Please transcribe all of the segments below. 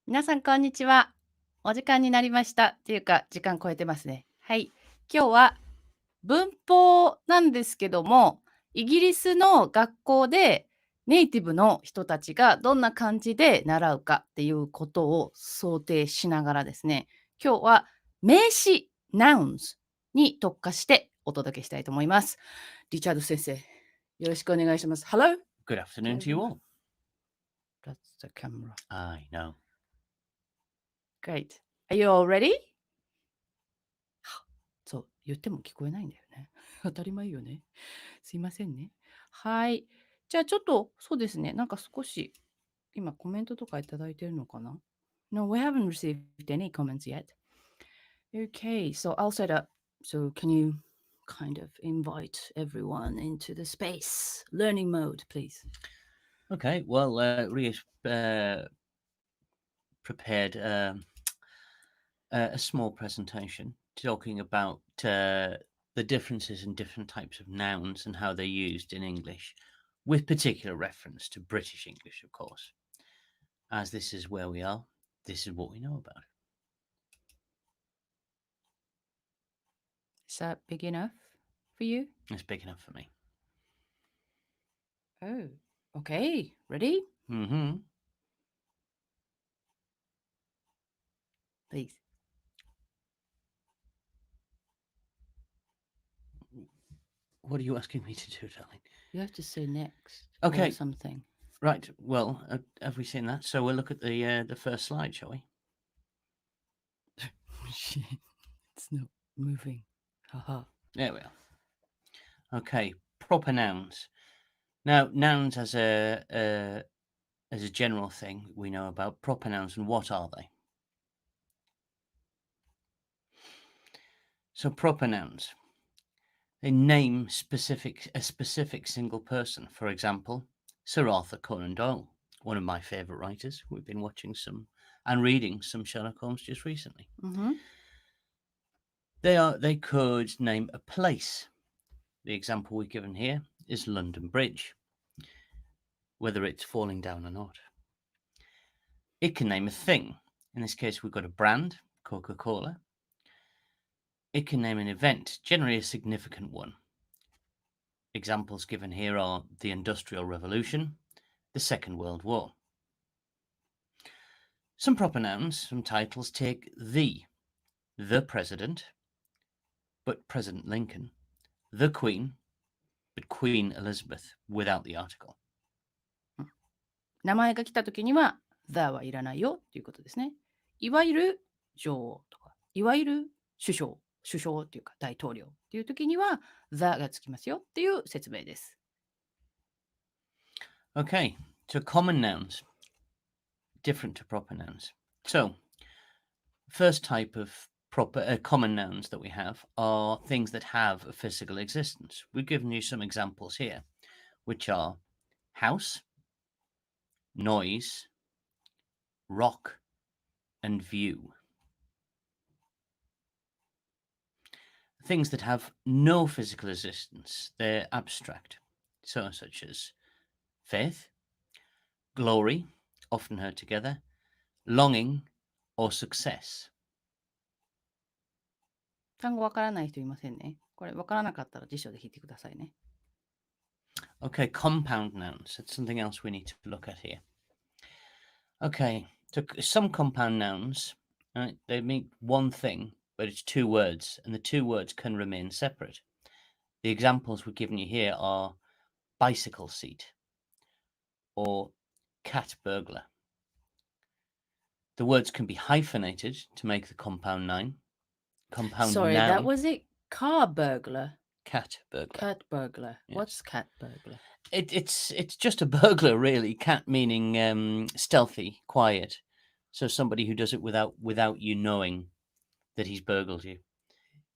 皆さん、こんにちは。お時間になりました。っていうか、時間超えてますね。はい。今日は文法なんですけども、イギリスの学校でネイティブの人たちがどんな感じで習うかっていうことを想定しながらですね、今日は名詞 nouns に特化してお届けしたいと思います。リチャード先生、よろしくお願いします。Hello? Good afternoon to you all. That's the camera. I know. Great. Are you all ready? そう、言っても聞こえないんだよね。当たり前よね。すいませんね。はい。じゃあちょっと、そうですね。なんか少し、今コメントとかいただいてるのかな？ No, we haven't received any comments yet. Okay, so I'll set up. So can you kind of invite everyone into the space? Learning mode, please. Okay, well, Ria's prepared a small presentation talking about the differences in different types of nouns and how they're used in English, with particular reference to British English, of course. As this is where we are, this is what we know about. Is that big enough for you? It's big enough for me. Oh, okay. Ready? Mm-hmm. Please. What are you asking me to do, darling? You have to say next Okay. or something. Right. Well, have we seen that? So we'll look at the first slide, shall we? It's not moving. Haha. There we are. Okay, proper nouns. Now, nouns as a general thing we know about. Proper nouns, and what are they? So proper nouns, they name a specific single person. For example, Sir Arthur Conan Doyle, one of my favourite writers. We've been watching some and reading some Sherlock Holmes just recently. Mm-hmm. They could name a place. The example we've given here is London Bridge, whether it's falling down or not. It can name a thing. In this case, we've got a brand, Coca-Cola. It can name an event, generally a significant one. Examples given here are the Industrial Revolution, the Second World War. Some proper nouns, some titles take the President, but President Lincoln, the Queen, but Queen Elizabeth without the article. 名前が来たときには the はいらないよっていうことですね。いわゆる女王とか、いわゆる首相っていうか大統領っていうときには the がつきますよっていう説明です。Okay, so common nouns, different to proper nouns. So, first type of common nouns that we have are things that have a physical existence. We've given you some examples here, which are house, noise, rock, and view. Things that have no physical existence, they're abstract. So, such as faith, glory, often heard together, longing, or success. 単語わからない人いませんね。これわからなかったら辞書で引いてくださいね。Okay, compound nouns. That's something else we need to look at here. Okay, so some compound nouns, right, they mean one thing, but it's two words, and the two words can remain separate. The examples we're giving you here are bicycle seat or cat burglar. The words can be hyphenated to make the compound noun. Sorry, that was it. Car burglar. Cat burglar. Cat burglar. Yes. What's cat burglar? It's just a burglar, really. Cat meaning stealthy, quiet. So somebody who does it without you knowing that he's burgled you.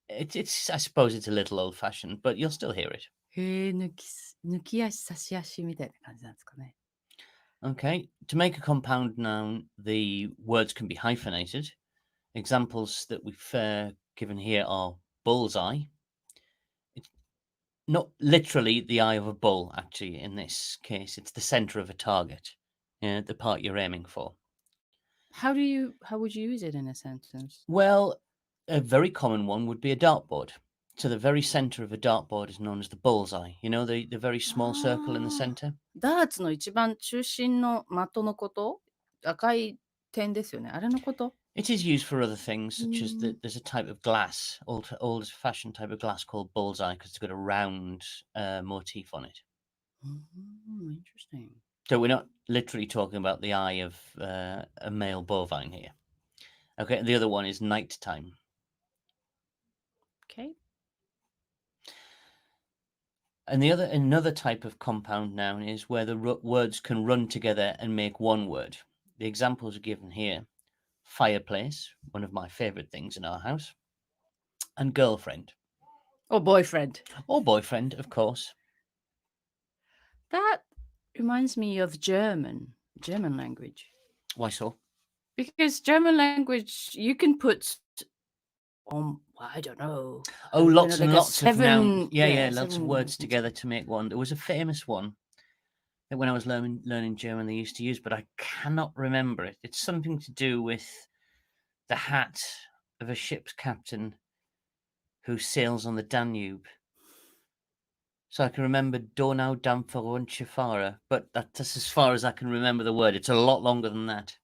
It's I suppose it's a little old fashioned, but you'll still hear it. へえ、抜き足差し足みたいな感じなんですかね。Okay, to make a compound noun, the words can be hyphenated. Examples that we've given here are bullseye. It's not literally the eye of a bull, actually, in this case. It's the center of a target, the part you're aiming for. How would you use it in a sentence? Well, a very common one would be a dartboard. So the very center of a dartboard is known as the bullseye. You know, the very small circle in the center? ダーツの一番中心の的のこと？赤い点ですよね。あれのこと？ It is used for other things, such as Mm. there's a type of glass, old-fashioned type of glass called bullseye, because it's got a round motif on it. Interesting. So we're not literally talking about the eye of a male bovine here. Okay, the other one is nighttime. Okay. And another type of compound noun is where the words can run together and make one word. The examples are given here. Fireplace, one of my favorite things in our house, and girlfriend. Or boyfriend. Or boyfriend, of course. That reminds me of German language. Why so? Because German language, you can put I don't know. Oh, lots and like lots of nouns. Yeah, lots of 7 words together to make one. There was a famous one that when I was learning German they used to use, but I cannot remember it. It's something to do with the hat of a ship's captain who sails on the Danube. So I can remember Donau, Dampfer und Schifahrer, but that's as far as I can remember the word. It's a lot longer than that.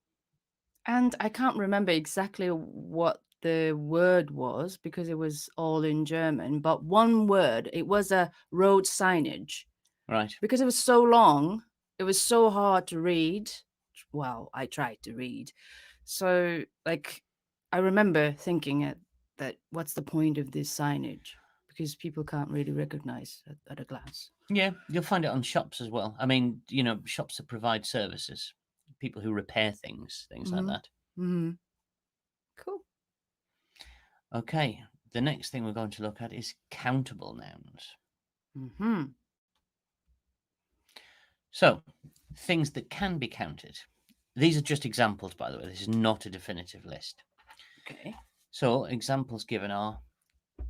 And I can't remember exactly what the word was because it was all in German, but one word, it was a road signage. Right. Because it was so long, it was so hard to read. Well, I tried to read. So, like, I remember thinking that what's the point of this signage? Because people can't really recognize at a glance. Yeah, you'll find it on shops as well. I mean, shops that provide services, people who repair things like that. Mm-hmm. Cool. Okay, the next thing we're going to look at is countable nouns. Mm-hmm. So, things that can be counted. These are just examples, by the way. This is not a definitive list. Okay. So, examples given are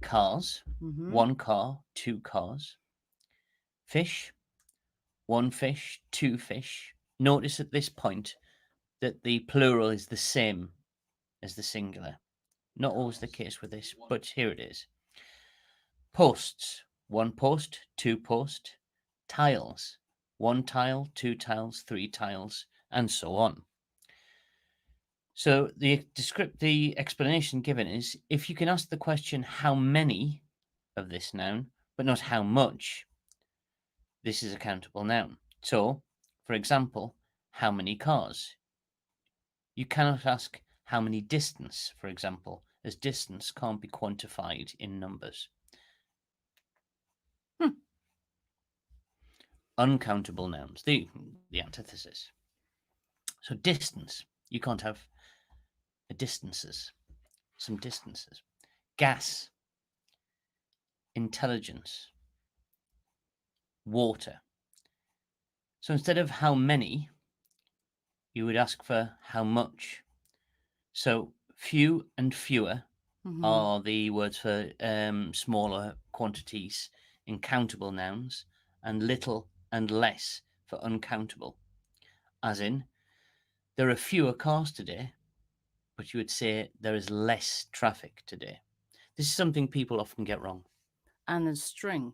cars, Mm-hmm. 1 car, 2 cars. Fish, 1 fish, 2 fish. Notice at this point that the plural is the same as the singular. Not always the case with this, but here it is. Posts, 1 post, 2 post. Tiles, 1 tile, 2 tiles, 3 tiles, and so on. So the explanation given is, if you can ask the question how many of this noun, but not how much, this is a countable noun. So, for example, how many cars? You cannot ask how many distance, for example, as distance can't be quantified in numbers. Uncountable nouns, the antithesis. So distance, you can't have distances, some distances. Gas, intelligence, water. So instead of how many, you would ask for how much. So few and fewer are the words for smaller quantities in countable nouns, and little and less for uncountable. As in, there are fewer cars today, but you would say there is less traffic today. This is something people often get wrong. And a string.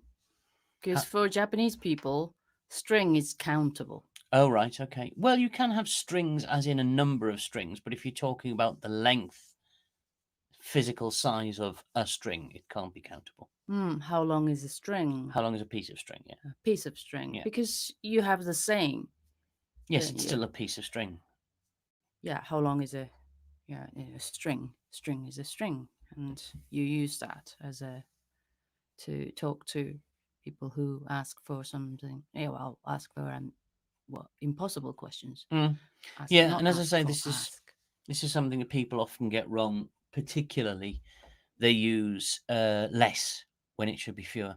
Because for Japanese people, string is countable. Oh, right, okay. Well, you can have strings as in a number of strings, but if you're talking about the length, physical size of a string, it can't be countable. How long is a string? How long is a piece of string? Yeah. A piece of string. Yeah. Because you have the saying. Yes, it's still a piece of string. Yeah, how long is a string? String is a string. And you use that to talk to people who ask for something. Yeah, well, ask for impossible questions. Yeah, and as I say, this is something that people often get wrong. Particularly, they use less when it should be fewer.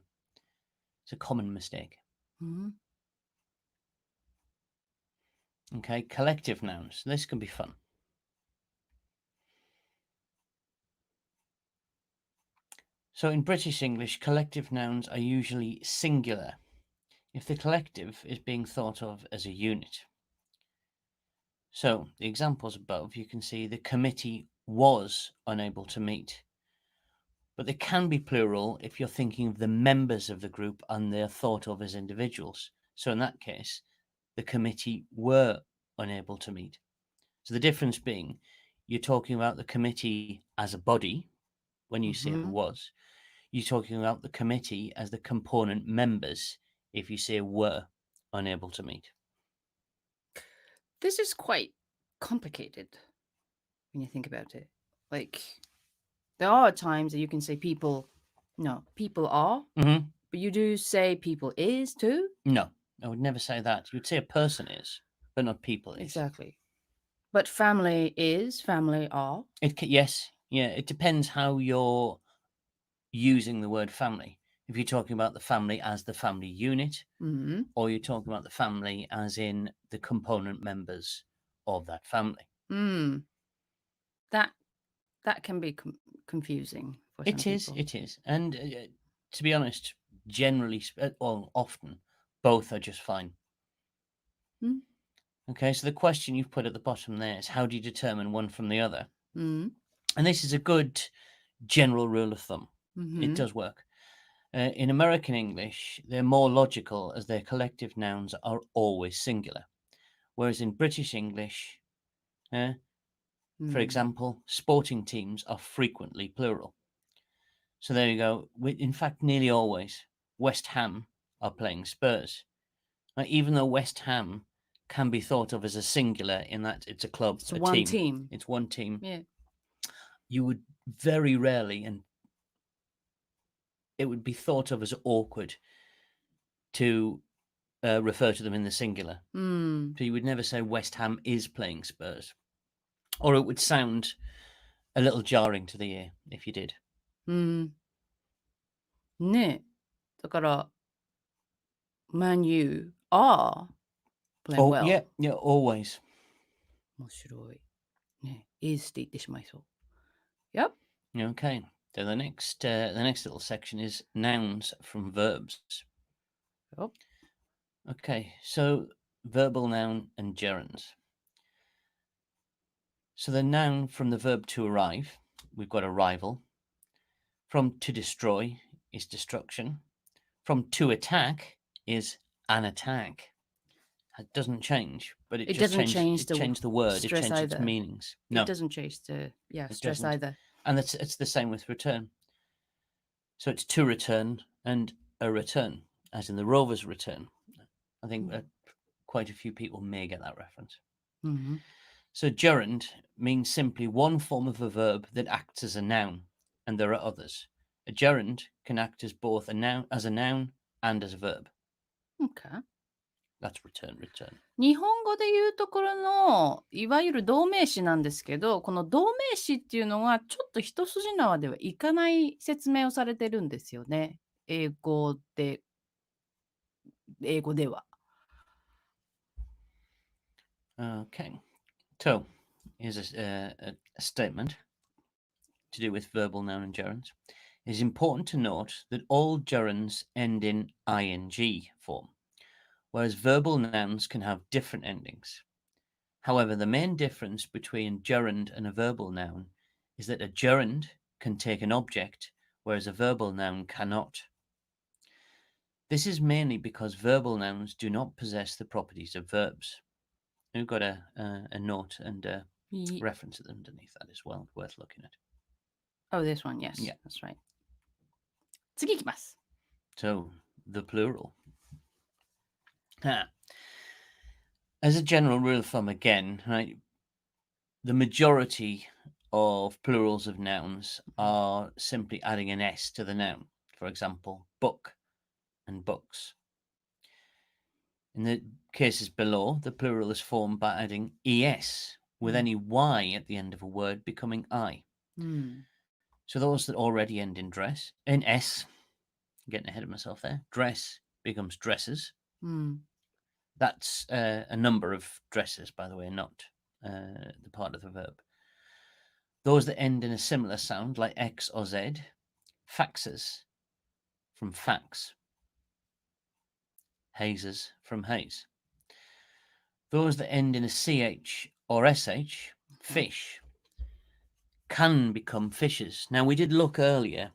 It's a common mistake. Okay, collective nouns. This can be fun. So in British English, collective nouns are usually singular if the collective is being thought of as a unit. So the examples above, you can see the committee was unable to meet. But they can be plural if you're thinking of the members of the group and they're thought of as individuals. So in that case, the committee were unable to meet. So the difference being, you're talking about the committee as a body when you say Mhm. was. You're talking about the committee as the component members if you say were unable to meet. This is quite complicated when you think about it. Like, there are times that you can say people are, Mm-hmm. but you do say people is too. No, I would never say that. You'd say a person is, but not people is. Exactly. But family is, family are. Yes, yeah, it depends how you're using the word family. If you're talking about the family as the family unit, Hmm. or you're talking about the family as in the component members of that family. That can be confusing for some people. It is. And to be honest, generally, often, both are just fine. Mm. Okay, so the question you've put at the bottom there is how do you determine one from the other? Mm. And this is a good general rule of thumb. Mhm. It does work. In American English, they're more logical as their collective nouns are always singular. Whereas in British English, for example, sporting teams are frequently plural. So there you go. In fact, nearly always, West Ham are playing Spurs. Now, even though West Ham can be thought of as a singular in that it's a club, It's a one team. It's one team. Yeah. You would very rarely, and it would be thought of as awkward to refer to them in the singular. Mm. So you would never say West Ham is playing Spurs. Or it would sound a little jarring to the ear if you did. ね。だから、Man U are playing well. Yeah, always. 面白い。ね。is って言ってしまいそう。Yep. Okay. So the next little section is nouns from verbs. Yep. Okay, so verbal noun and gerunds. So the noun from the verb to arrive, we've got arrival. From to destroy is destruction. From to attack is an attack. It doesn't change, but it just doesn't changed the word. It stress changed its either. meanings. No, It doesn't change the it stress doesn't. either. And it's the same with return. So it's to return and a return, as in the rover's return. I think quite a few people may get that reference. Mm-hmm. So gerund means simply one form of a verb that acts as a noun, and there are others. A gerund can act as both a noun and as a verb. Okay. That's return. 日本語でいうところのいわゆる動名詞なんですけど、この動名詞っていうのはちょっと一筋縄ではいかない説明をされてるんですよね。英語では。Okay. So here's a statement to do with verbal noun and gerunds. It is important to note that all gerunds end in ing form, whereas verbal nouns can have different endings. However, the main difference between gerund and a verbal noun is that a gerund can take an object, whereas a verbal noun cannot. This is mainly because verbal nouns do not possess the properties of verbs. We've got a note and a reference underneath that as well, worth looking at. Oh, this one, yes. Yeah. That's right. 次いきます。So, the plural. As a general rule of thumb, again, right, the majority of plurals of nouns are simply adding an S to the noun. For example, book and books. In the cases below, the plural is formed by adding ES with any Y at the end of a word becoming I. So those that already end in S, I'm getting ahead of myself there, dress becomes dresses. That's a number of dresses, by the way, not the part of the verb. Those that end in a similar sound, like X or Z, faxes from fax. Hazes from haze. Those that end in a CH or sh, fish, can become fishes. Now, we did look earlier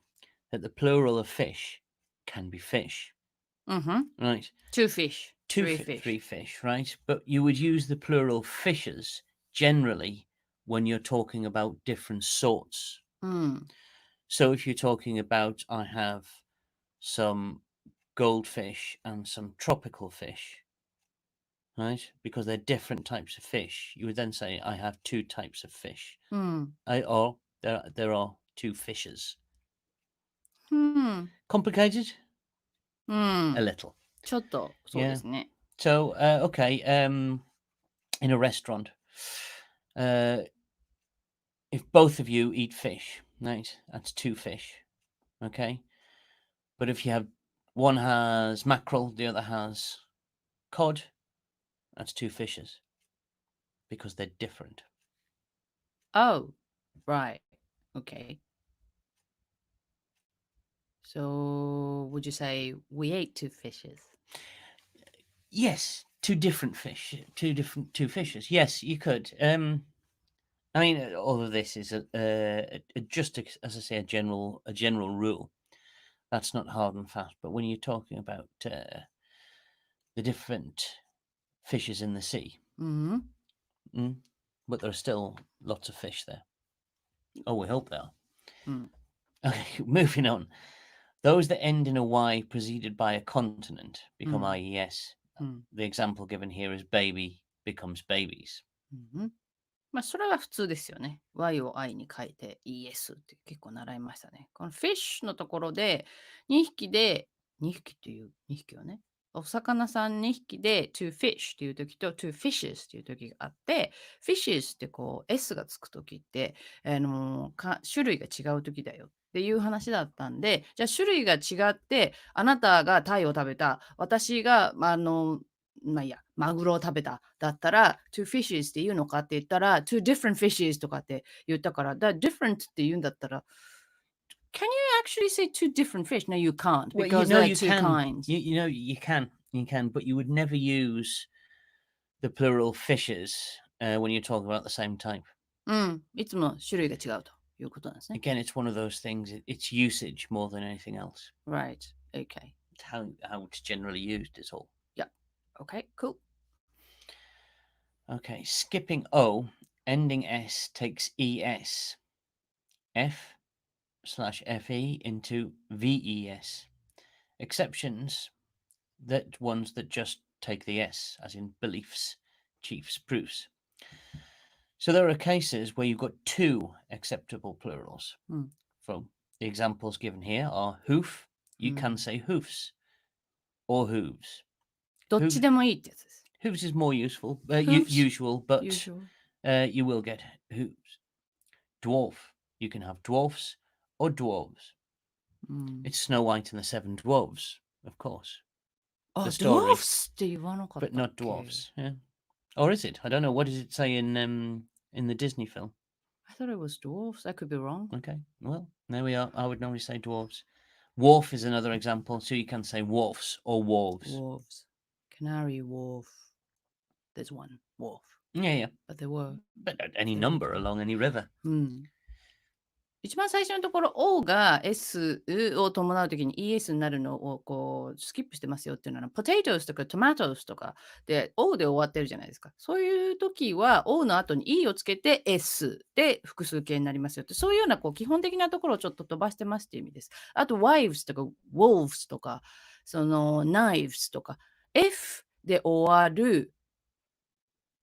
that the plural of fish can be fish, right? Two fish, Two three fi- fish. three fish, right? But you would use the plural fishes generally when you're talking about different sorts. うん。 So if you're talking about, I have some goldfish and some tropical fish, right? Because they're different types of fish. You would then say, I have two types of fish. うん。 Or there are two fishes. うん。 Complicated? うん A little. ちょっと、そうですね。 So, okay, in a restaurant, if both of you eat fish, right, that's two fish, okay? But if you have one has mackerel, the other has cod, that's two fishes because they're different. Oh, right. Okay. So, would you say we ate two fishes? Yes, two fishes. Yes, you could. I mean, all of this is just as I say, a general rule. That's not hard and fast. But when you're talking about the different fishes in the sea, うん。 but there are still lots of fish there. Oh, we hope there are. うん。 Okay, moving on. Those that end in a Y preceded by a consonant become Mm. IES. うん。 The example given here is baby becomes babies. うんまあ、それは普通ですよね。Y を I に変えて ES って結構習いましたね。この fish のところで2匹っていう2匹はね、お魚さん2匹で to fish っていう時と to fishes っていう時があって、fishes ってこう S がつく時って、種類が違う時だよっていう話だったんで、じゃあ種類が違って、あなたがタイを食べた、私がまあいいや、マグロを食べただったら、two fishes って言うのかって言ったら、two different fishes とかって言ったから、different って言うんだったら、can you actually say two different fish? No, you can't Well, because there are two kinds. You can, but you would never use the plural fishes when you're talking about the same type. うん、いつも種類が違うということなんですね。 Again, it's one of those things. It's usage more than anything else. Right, okay. It's how it's generally used is all. Yeah, okay, cool. Okay, skipping O, ending S takes ES. F/FE into VES. Exceptions, ones that just take the S, as in beliefs, chiefs, proofs. So there are cases where you've got two acceptable plurals. Mm. From the examples given here are hoof, you can say hoofs or hooves. どっちでもいいってやつです。 Hooves is more useful, Hoofs, usual, but usual. you will get hooves. Dwarf, you can have dwarfs or dwarves. うん、 It's Snow White and the Seven Dwarfs, of course, あ、 the story, dwarfs って言わなかったっ but け not dwarfs. Yeah, or is it? I don't know. What does it say in the Disney film? I thought it was dwarfs. I could be wrong. Okay, well, there we are. I would normally say dwarves. Wharf is another example, so you can say wharfs or wharves. Wolves. Canary Wharf. There's one wharf. Yeah, But there were. but any There number were. along any river. うん。一番最初のところ O が S を伴うときに ES になるのをこうスキップしてますよっていうのは potatoes とか tomatoes とかで O で終わってるじゃないですか。そういう時は O の後に E をつけて S で複数形になりますよって、そういうようなこう基本的なところをちょっと飛ばしてますっていう意味です。あと wives とか wolves とかその knives とか F で終わる、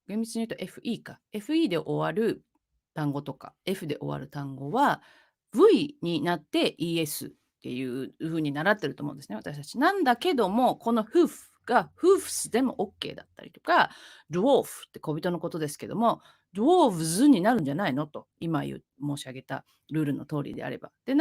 厳密に言うと FE か。FE で終わる単語とか F で終わる単語は V になって ES っていう風に習ってると思うんですね、私たち。なんだけども、この hoof が hoofs でも OK だったりとか、dwarf って小人のことですけども、dwarves になるんじゃないのと、今申し上げたルールの通りであれば。で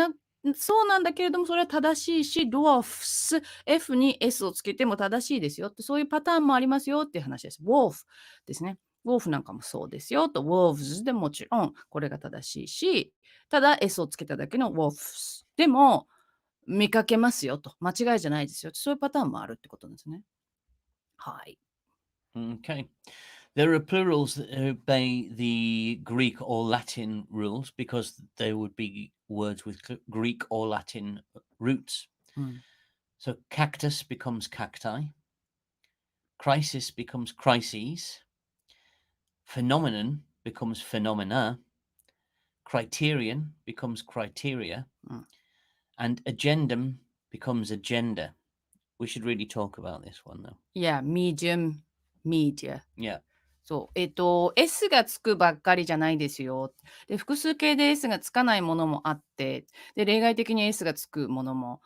そうなんだけれども、それは正しいし、dwarfs、F に S をつけても正しいですよって、そういうパターンもありますよっていう話です。wolf ですね。ウォーフなんかもそうですよと、ウォーフズでもちろんこれが正しいし、ただ S をつけただけのウォーフスでも見かけますよと、間違いじゃないですよ。そういうパターンもあるってことですね。はい。Okay. There are plurals that obey the Greek or Latin rules because there would be words with Greek or Latin roots. So cactus becomes cacti, crisis becomes crises, phenomenon becomes phenomena, criterion becomes criteria, and agendum becomes agenda. We should really talk about this one though. Yeah, medium, media. Yeah. そう。S がつくばっかりじゃないですよ。で、複数形で S がつかないものもあって、で、例外的に S がつくものも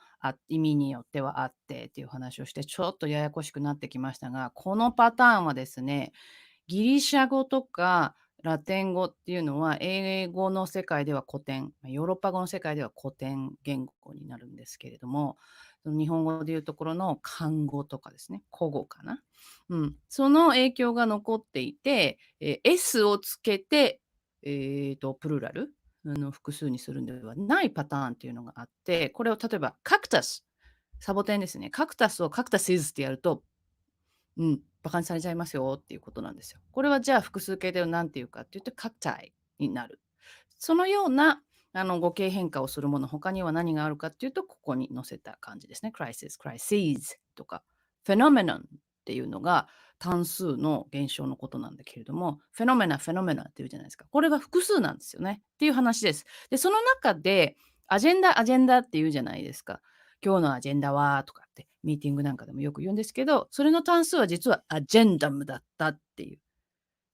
意味によってはあってっていう話をして、ちょっとややこしくなってきましたが、このパターンはですね、ギリシャ語とかラテン語っていうのは、英語の世界では古典、ヨーロッパ語の世界では古典言語になるんですけれども、日本語でいうところの漢語とかですね、古語かな。その影響が残っていて、S をつけて、プルラル、複数にするんではないパターンっていうのがあって、これを例えばカクタス、サボテンですね。カクタスをカクタスイズってやると、バカにされちゃいますよっていうことなんですよ。これはじゃあ複数形で何て言うかって言ってカクタイになる。そのような語形変化をするもの、他には何があるかっていうと、ここに載せた感じですね。crisis、crises とか、phenomenon っていうのが単数の現象のことなんだけれども、phenomena っていうじゃないですか。これが複数なんですよね。っていう話です。で、その中で、アジェンダっていうじゃないですか。今日のアジェンダはとかって、ミーティングなんかでもよく言うんですけど、それの単数は実はアジェンダムだったっていう。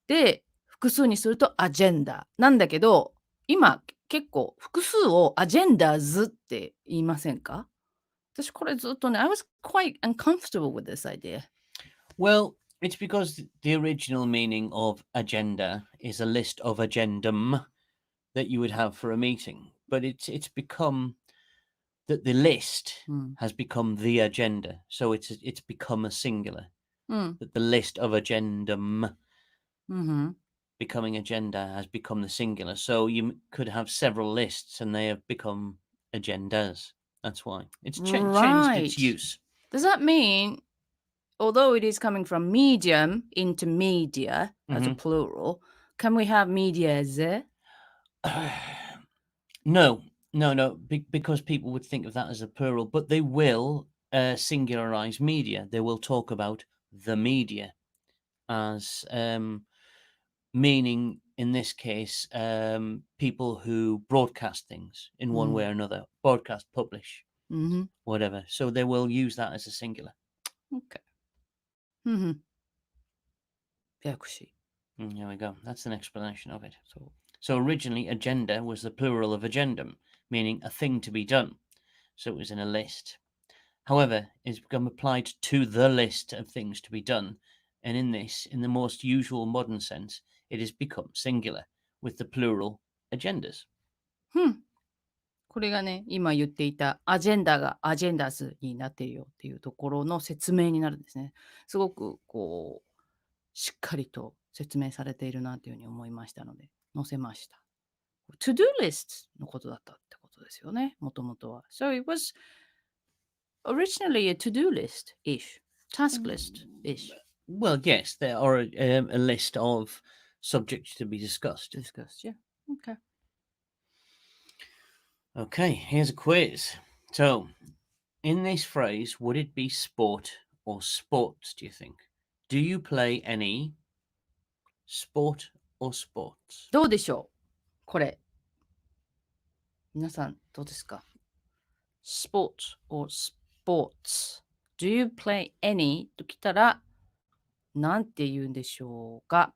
で、複数にするとアジェンダなんだけど、今結構複数をアジェンダーズって言いませんか？私これずっとね、I was quite uncomfortable with this idea. Well, it's because the original meaning of agenda is a list of agendum that you would have for a meeting, but it's become that the list has become the agenda, so it's become a singular. That the list of agendum becoming agenda has become the singular, so you could have several lists and they have become agendas. That's why it's changed its use. Does that mean, although it is coming from medium into media as a plural, can we have medias? No, because people would think of that as a plural, but they will singularize media. They will talk about the media as meaning, in this case, people who broadcast things in one way or another, broadcast, publish, whatever. So they will use that as a singular. Okay. There we go. That's an explanation of it. So originally, agenda was the plural of agendum, meaning a thing to be done. So it was in a list. However, it's become applied to the list of things to be done. And in this, in the most usual modern sense, it has become singular with the plural agendas. これがね、今言っていたアジェンダがアジェンダーズになっているよっていうところの説明になるんですね。すごくこう、しっかりと説明されているなというふうに思いましたので、載せました。To-do list のことだったってことですよね、もともとは。So it was originally a to-do list-ish, task list-ish. Well, yes, there are a list of subjects to be discussed. Discussed, yeah. Okay. Okay, here's a quiz. So, in this phrase, would it be sport or sports, do you think? Do you play any sport or sports? どうでしょうこれ。皆さん、どうですか ?Sport or sports. Do you play any? ときたら、なんて言うんでしょうか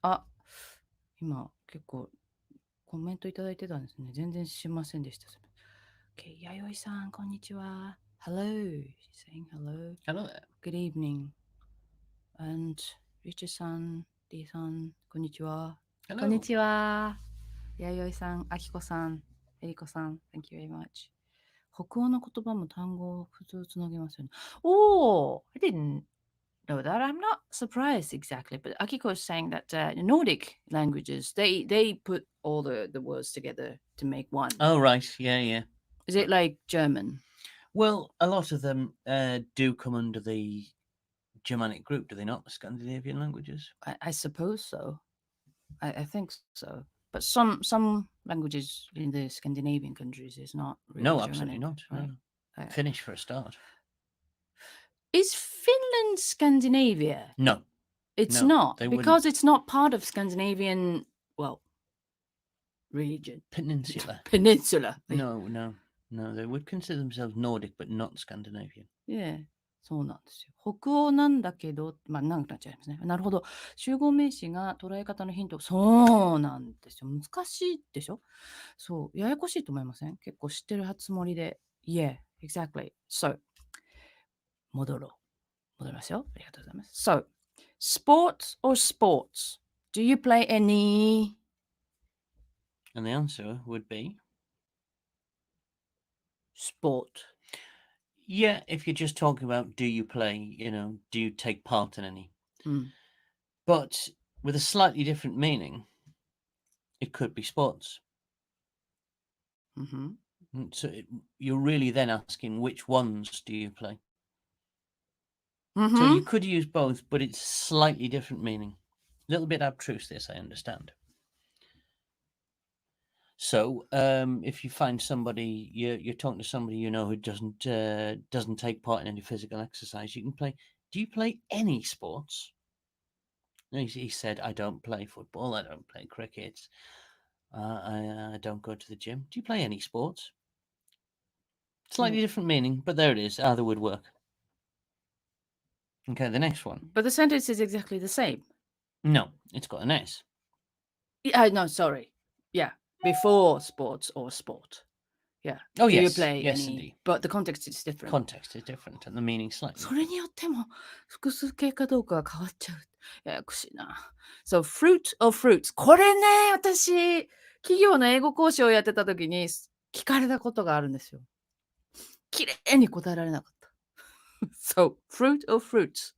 あ、今結構コメントいただいてたんですね。全然知りませんでした。Okay, 弥生さん、こんにちは。Hello. She's saying hello. Hello there. Good evening. And Richard さん、D さん、こんにちは。Hello. こんにちは。弥生さん、あきこさん、えりこさん、Thank you very much. 北欧の言葉も単語を普通つなげますよね。Oh, I didn't know that. I'm not surprised exactly, but Akiko is saying that Nordic languages, they put all the words together to make one. Oh, right. Yeah. Is it like German? Well, a lot of them do come under the Germanic group, do they not? The Scandinavian languages? I suppose so. I think so. But some languages in the Scandinavian countries is not really No, Germanic, absolutely not. right? No. Finnish for a start. Is Finland Scandinavia? No. It's No, not, they because it's not part of Scandinavian, well, region. Peninsula. Peninsula. No. They would consider themselves Nordic, but not Scandinavian. Yeah. そうなんですよ。北欧なんだけど、まあ、なんかなっちゃいますね。なるほど。集合名詞が捉え方のヒント。そうなんですよ。難しいでしょ？そう。ややこしいと思いません？結構知ってるつもりで。Yeah, exactly. So, 戻りますよ。ありがとうございます。So, sports or sports? Do you play any? And the answer would be Sport. yeah, if you're just talking about do you play, do you take part in any? But with a slightly different meaning, it could be sports. So you're really then asking which ones do you play? So you could use both, but it's slightly different meaning. A little bit abstruse, this, I understand. So if you find somebody, you're talking to somebody who doesn't take part in any physical exercise, you can play. Do you play any sports? He said, I don't play football, I don't play cricket, I don't go to the gym. Do you play any sports? Slightly different meaning, but there it is. Either would work. Okay, the next one. But the sentence is exactly the same. No, it's got an S. No, sorry. Yeah, before sports or sport. Yeah. Oh, Do yes. you play yes, any? indeed. But the context is different. Context is different and the meaning slightly. それによっても複数形かどうかが変わっちゃう。ややこしいな。So, fruit or fruits. これね、私、企業の英語講師をやってた時に聞かれたことがあるんですよ。きれいに答えられなかった。So, fruit or fruits?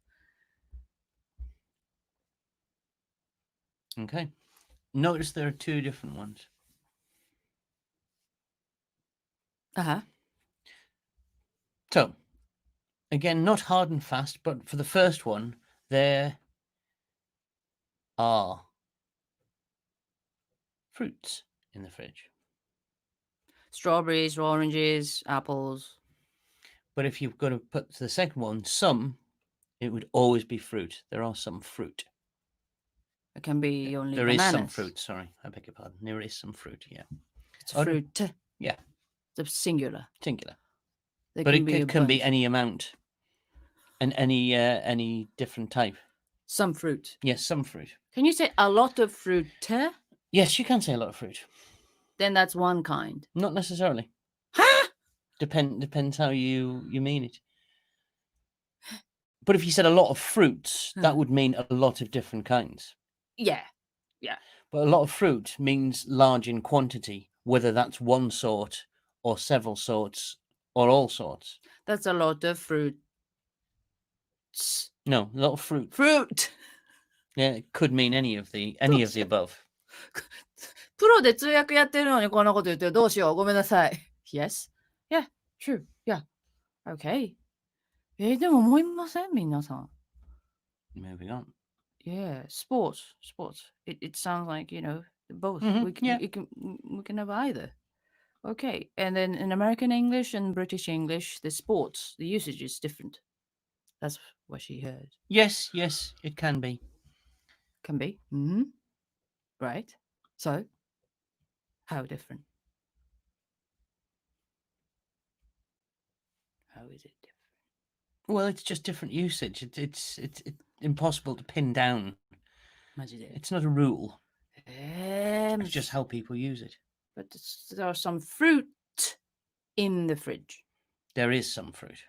Okay. Notice there are two different ones. So, again, not hard and fast, but for the first one, there are fruits in the fridge. Strawberries, oranges, apples. But if you've got to put the second one, some, it would always be fruit. There are some fruit. It can be only There bananas. is some fruit, sorry. I beg your pardon. There is some fruit, yeah. It's fruit. Yeah. It's singular. Singular. They But can it can be bunch. any amount and any different type. Some fruit. Yes, some fruit. Can you say a lot of fruit? Yes, you can say a lot of fruit. Then that's one kind. Not necessarily. Depends how you mean it. But if you said a lot of fruits, that would mean a lot of different kinds. Yeah. But a lot of fruit means large in quantity, whether that's one sort or several sorts or all sorts. That's a lot of fruit. No, a lot of fruit. Fruit! Yeah, it could mean any of the above. プロで通訳やってるのにこんなこと言ってる。どうしよう。ごめんなさい。Yes? Yeah, true. Yeah. Okay. でも思いません皆さん。Moving on. Yeah, sports. It sounds like, both. We can have either. Okay. And then in American English and British English, the sports, the usage is different. That's what she heard. Yes, it can be. Can be. Right. So, how different? How is it different? Well, it's just different usage. It's impossible to pin down. マジで。 It's not a rule. It's just how people use it. But there are some fruit in the fridge. There is some fruit.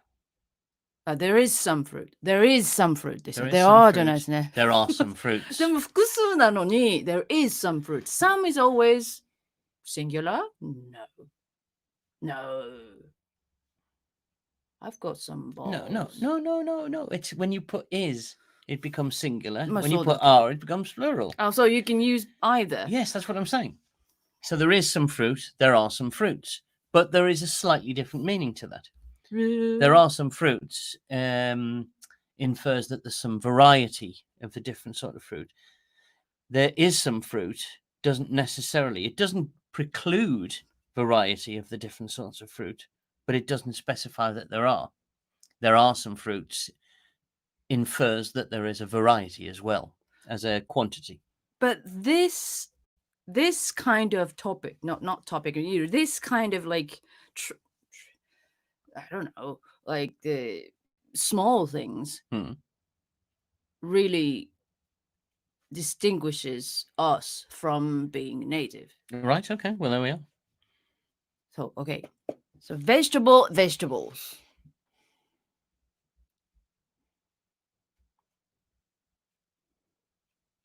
There is some fruit. There is some fruit ですよ。There is There some are じ fruit. ゃないですね。There are some fruits. でも複数なのに there is some fruit. Some is always singular? No. I've got some balls. No. It's when you put is, it becomes singular. まあ When you そうだ。 put are, it becomes plural. Oh, so you can use either. Yes, that's what I'm saying. So there is some fruit. There are some fruits. But there is a slightly different meaning to that. There are some fruits infers that there's some variety of the different sort of fruit. There is some fruit, it doesn't preclude variety of the different sorts of fruit, but it doesn't specify that there are. There are some fruits infers that there is a variety as well as a quantity. But this kind of topic, not topic either, this kind of like I don't know, like the small things really distinguishes us from being native. Right, okay, well there we are. So okay, so vegetables.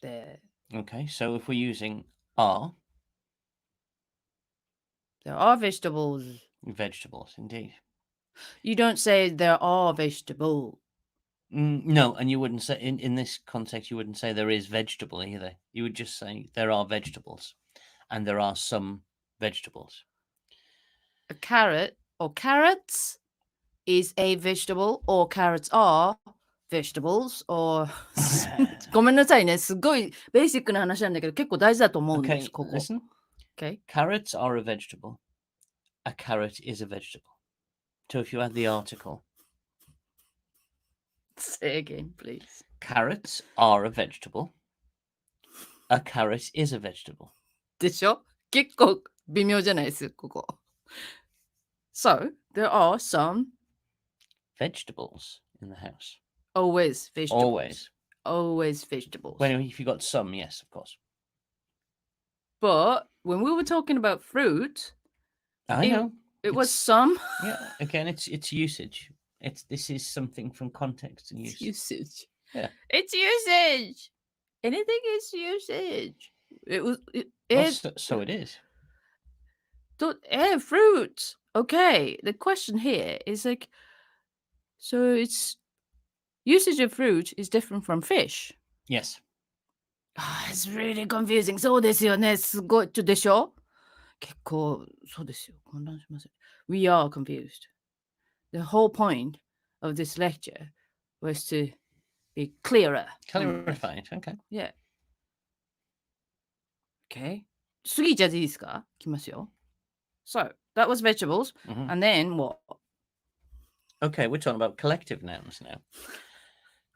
There Okay, so if we're using are, are vegetables. vegetables indeed. You don't say there are vegetables. No, and you wouldn't say in this context, you wouldn't say there is vegetable either. You would just say there are vegetables and there are some vegetables. A carrot or carrots is a vegetable, or carrots are vegetables, or ごめんなさいね。すごいベーシックな話なんだけど、結構大事だと思うんで Okay, す、ここ。 listen. Okay. Carrots are a vegetable. A carrot is a vegetable. So if you add the article, Say again, please. carrots are a vegetable. A carrot is a vegetable. でしょ？結構微妙じゃないです、ここ。So, there are some Vegetables in the house. always vegetables. Always. Always vegetables. Well, if you got some, yes, of course. But when we were talking about fruit, I know. it was some. Yeah, again, it's usage. This is something from context and use. Usage. Yeah. It's usage. Anything is usage. It was So it is. Fruit. Okay. The question here is like, so it's usage of fruit is different from fish. Yes. It's really confusing. そうですよね。すごい。でしょ？結構、そうですよ。混乱しません。We are confused. The whole point of this lecture was to be clearer. Clarified. Okay. Yeah. Okay. 次じゃあいいですか？いきますよ。So, that was vegetables. Mhm. And then what? Okay, we're talking about collective nouns now.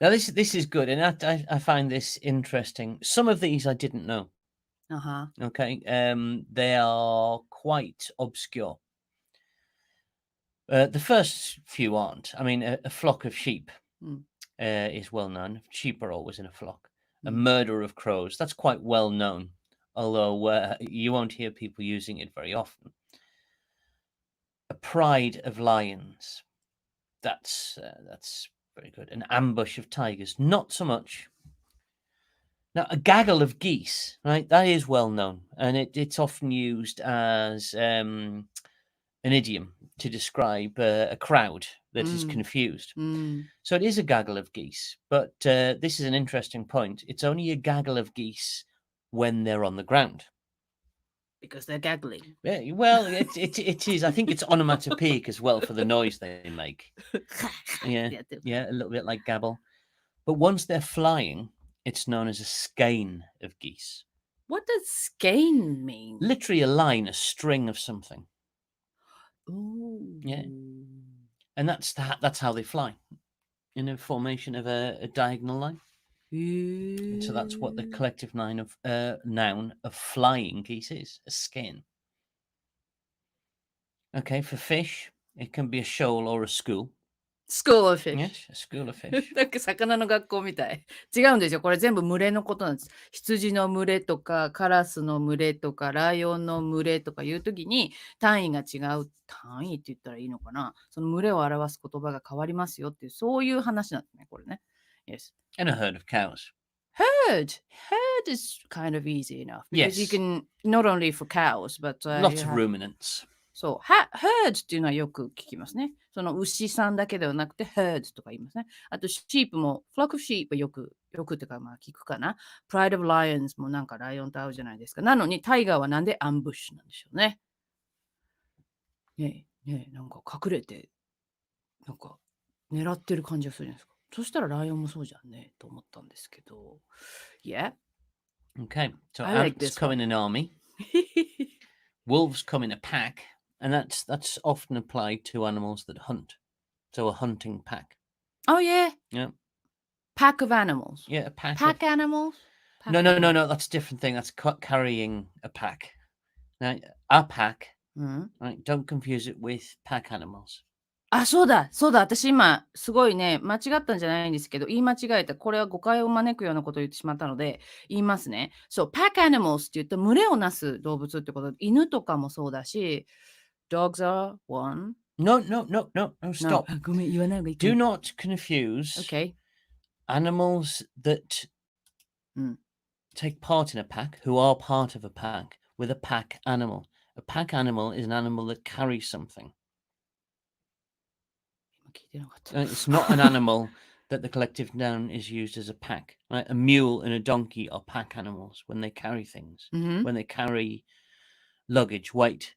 Now this is good, and I find this interesting. Some of these I didn't know. Uh-huh. Okay, they are quite obscure. The first few aren't. I mean, a flock of sheep is well known. Sheep are always in a flock. A murder of crows, that's quite well known, although you won't hear people using it very often. A pride of lions, that's very good. An ambush of tigers, not so much. Now, a gaggle of geese, right? That is well known, and it's often used as an idiom to describe a crowd that is confused. So it is a gaggle of geese, but this is an interesting point. It's only a gaggle of geese when they're on the ground. Because they're gaggling. Yeah, well, it is. I think it's onomatopoeic as well for the noise they make. Yeah, a little bit like gabble. But once they're flying, it's known as a skein of geese. What does skein mean? Literally a line, a string of something. Ooh. Yeah. And that's how they fly, in a formation of a diagonal line. And so that's what the collective noun of flying geese is, a skein. Okay, for fish, it can be a shoal or a school. School of fish. Yes, a school of fish. なんか魚の学校みたい。違うんですよ。これ全部群れのことなんです。羊の群れとか、カラスの群れとか、ライオンの群れとかいうときに単位が違う。単位って言ったらいいのかな？その群れを表す言葉が変わりますよっていう、そういう話なんですね、これね。Yes. And a herd of cows. Herd is kind of easy enough. Because you Yes. can, not only for cows, but Lots of ruminants. そう、herd っていうのはよく聞きますね。その牛さんだけではなくて herd とか言いますね。あと sheep も flock of sheep はよくっていうかまあ聞くかな。pride of lions もなんかライオンと合うじゃないですか。なのにタイガーはなんでアンブッシュなんでしょうね。ねえ、なんか隠れて、なんか狙ってる感じがするじゃないですか。そしたらライオンもそうじゃんねと思ったんですけど。Yeah, Okay, so I like ants this come one. in an army, wolves come in a pack, and that's often applied to animals that hunt. So a hunting pack. Oh yeah, Yeah, pack of animals. yeah, a pack Pack of. animals? No, Pack no, no, animals. no. That's a different thing. That's carrying a pack. Now, a pack. うん。 Right? Don't confuse it with pack animals. あ、そうだ、そうだ。私今、すごいね、間違ったんじゃないんですけど、言い間違えた。これは誤解を招くようなことを言ってしまったので、言いますね。そう、pack animals って言うと、群れをなす動物ってことで、犬とかもそうだし、dogs are one. No, no, no, no, no. No, Stop. あ、ごめん、言わない方がいいか Do も。 not confuse Okay. animals that うん。 take part in a pack, who are part of a pack, with a pack animal. A pack animal is an animal that carries something. 今聞いてなかった。 It's not an animal that the collective noun is used as a pack. Right? A mule and a donkey are pack animals when they carry things, うん。 when they carry luggage, weight,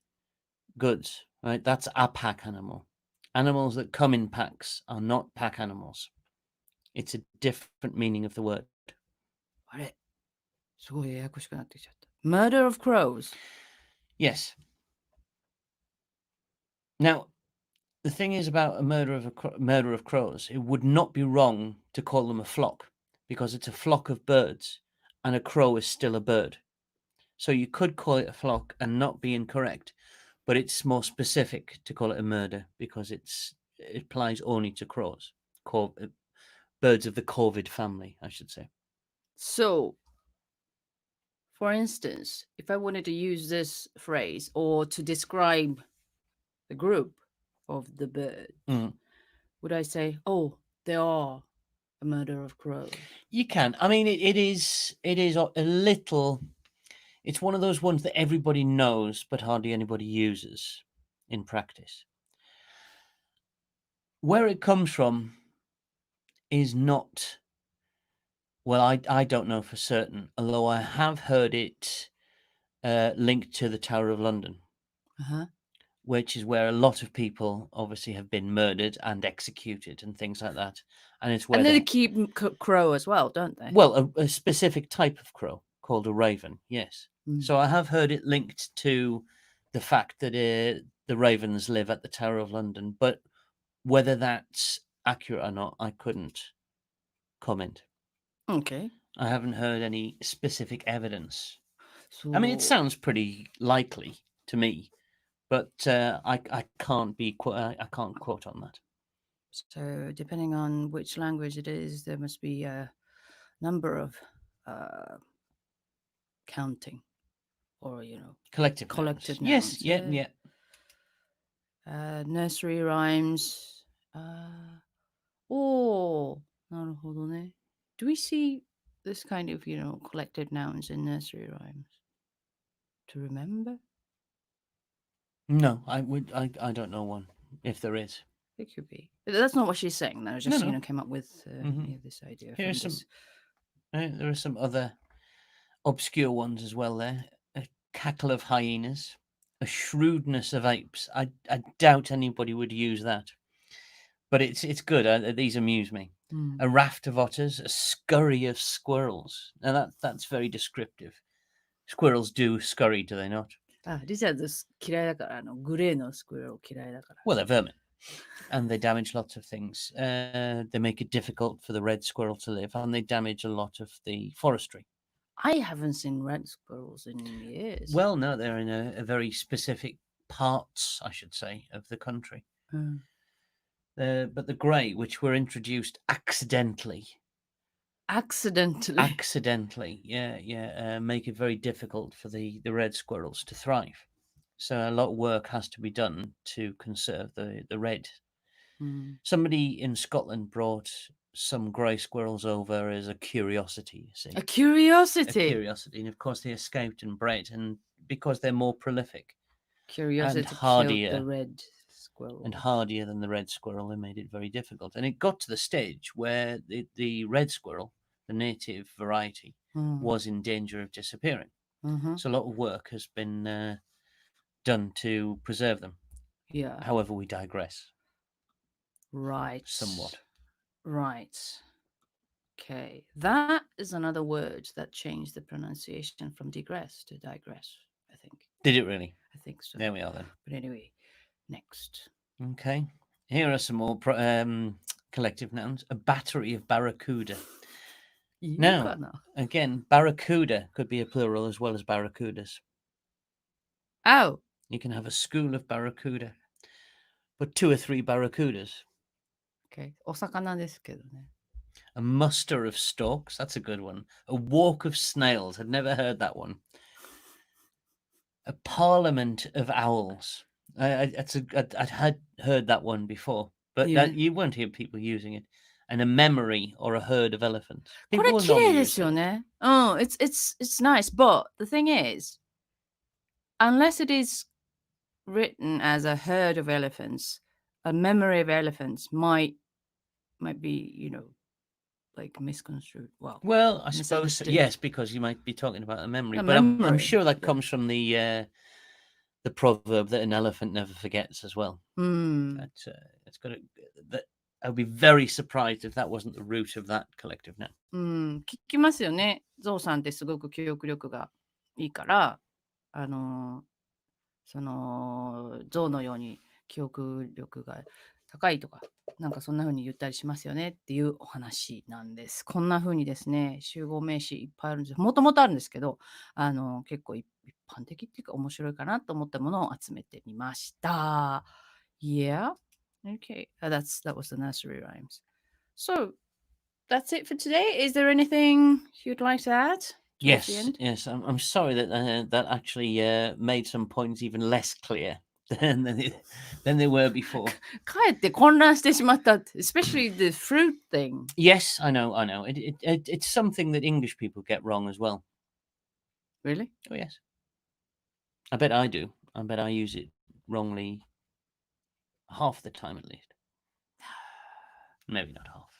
goods. Right? That's a pack animal. Animals that come in packs are not pack animals. It's a different meaning of the word. あれ、すごいややこしくなってきちゃった。Murder of crows. Yes. Now, the thing is about a murder of crows, it would not be wrong to call them a flock because it's a flock of birds and a crow is still a bird. So you could call it a flock and not be incorrect, but it's more specific to call it a murder because it applies only to crows, birds of the corvid family, I should say. So, for instance, if I wanted to use this phrase or to describe the group of the bird, Mm. would I say, oh, they are a murder of crows? You can. I mean, it is a little. It's one of those ones that everybody knows, but hardly anybody uses in practice. Where it comes from is not. Well, I don't know for certain, although I have heard it linked to the Tower of London, Uh-huh. which is where a lot of people obviously have been murdered and executed and things like that. And it's where And they keep crow as well, don't they? well, a specific type of crow called a raven, yes. Mm. So I have heard it linked to the fact that the ravens live at the Tower of London, but whether that's accurate or not, I couldn't comment. Okay. I haven't heard any specific evidence. So, I mean, it sounds pretty likely to me, but I can't I can't quote on that. so depending on which language it is, there must be a number of counting or, Collective collective nouns. nouns. Yes, yeah. Nursery rhymes. Oh, なるほどね。Do we see this kind of, collective nouns in nursery rhymes? To remember? No, I don't know one, if there is. It could be. But that's not what she's saying. I just, No. came up with Mhm. this idea Here are from this. there are some other obscure ones as well there. A cackle of hyenas, a shrewdness of apes. I doubt anybody would use that, but it's good. These amuse me. Mm. A raft of otters, a scurry of squirrels. Now that's very descriptive. Squirrels do scurry, do they not? あ、リチャード嫌いだから、グレーのスクエルを嫌いだから。 Well, they're vermin, and they damage lots of things. They make it difficult for the red squirrel to live, and they damage a lot of the forestry. I haven't seen red squirrels in years. Well, no, they're in a very specific parts, I should say, of the country. Mm. But the grey, which were introduced accidentally, Accidentally. make it very difficult for the red squirrels to thrive. So a lot of work has to be done to conserve the red. Mm. Somebody in Scotland brought some grey squirrels over as a curiosity, you see. A curiosity. A curiosity. And of course they escaped and bred, and because they're more prolific Curiosity and killed hardier. the red squirrel. And hardier than the red squirrel, they made it very difficult. And it got to the stage where the red squirrel, the native variety, was in danger of disappearing. Mm-hmm. So a lot of work has been done to preserve them. Yeah. However, we digress Right. somewhat. Right. Okay. That is another word that changed the pronunciation from digress to digress, I think. Did it really? I think so. There we are then. But anyway, next. Okay. Here are some more collective nouns. A battery of barracuda. Now, again, barracuda could be a plural as well as barracudas. Oh. You can have a school of barracuda, but 2 or 3 barracudas. Okay. お魚ですけどね。A muster of storks. That's a good one. A walk of snails. I'd never heard that one. A parliament of owls. I'd had heard that one before, but Yeah. you won't hear people using it. And a memory or a herd of elephants. これ People will 綺 not 麗で use すよ it. ね。it's nice, but the thing is, unless it is written as a herd of elephants, a memory of elephants might be, like misconstrued. Well, I suppose misunderstood. yes, because you might be talking about a memory, A but I'm memory, sure that yeah. comes from the proverb that an elephant never forgets as well. うん。 It's got that. I'd be very surprised if that wasn't the root of that collective noun. 聞きますよね。ゾウさんってすごく記憶力がいいから、そのゾウのように記憶力が高いとか、なんかそんな風に言ったりしますよねっていうお話なんです。こんな風にですね、集合名詞いっぱいあるんです。もともとあるんですけど、結構一般的っていうか面白いかなと思ったものを集めてみました。Yeah. Okay. That was the nursery rhymes. So, that's it for today. Is there anything you'd like to add? Yes. I'm sorry that that actually made some points even less clear than they were before. かえって混乱してしまった。Especially the fruit thing. Yes, I know. It's something that English people get wrong as well. Really? Oh yes. I bet I do. I bet I use it wrongly half the time at least. Maybe not half.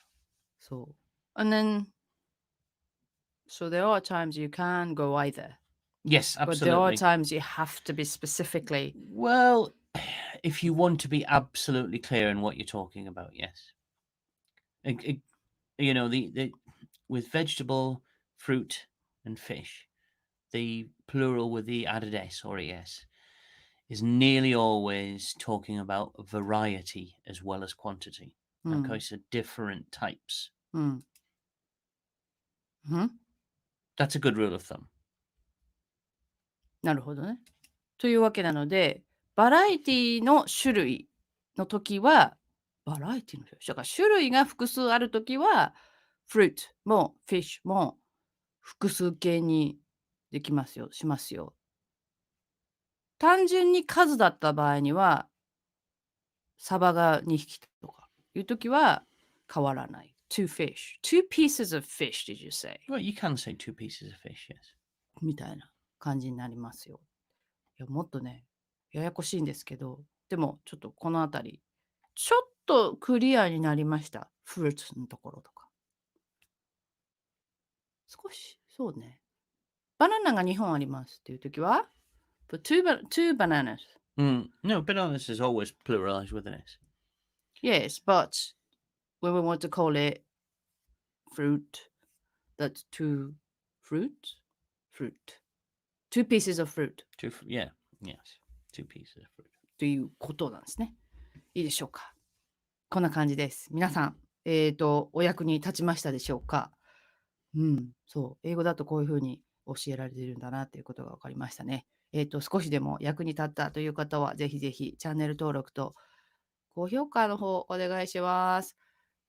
So, and then, so there are times you can go either. Yes, But there are absolutely. times you have to be specifically. Well, if you want to be absolutely clear in what you're talking about, yes. You know, the with vegetable, fruit, and fish, the plural with the added s or es is nearly always talking about variety as well as quantity. Okay, so different types. うん。That's a good rule of thumb. なるほどね。というわけなので、バラエティの種類の時は、バラエティの種類だから種類が複数ある時は、フルートもフィッシュも複数形にできますよ、しますよ。単純に数だった場合には、サバが2匹とかいう時は変わらない。two fish. Two pieces of fish, did you say? Well, you can say 2 pieces of fish, yes. みたいな感じになりますよ。いや、もっとね、ややこしいんですけど、でもちょっとこのあたり、ちょっとクリアになりました。フルーツのところとか。少し、そうね。バナナが2本ありますっていう時は、But two bananas. No, bananas is always pluralized with an s. Yes, but when we want to call it fruit, that's two fruit. Two pieces of fruit. Yes. 2 pieces of fruit. ということなんですね。いいでしょうか。こんな感じです。皆さん、お役に立ちましたでしょうか。そう。英語だとこういうふうに教えられているんだなということが分かりましたね。少しでも役に立ったという方は、ぜひぜひチャンネル登録と高評価の方お願いします。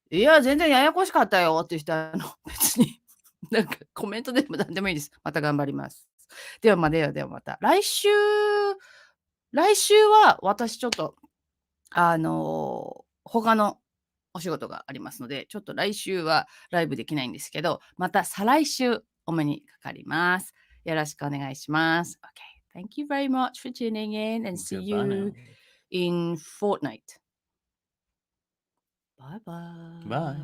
いや、全然ややこしかったよっていう人は、別に、なんかコメントでも何でもいいです。また頑張ります。ではまた。来週は私ちょっと、他のお仕事がありますので、ちょっと来週はライブできないんですけど、また再来週お目にかかります。よろしくお願いします。Okay. Thank you very much for tuning in and see you in fortnight. Bye bye. Bye.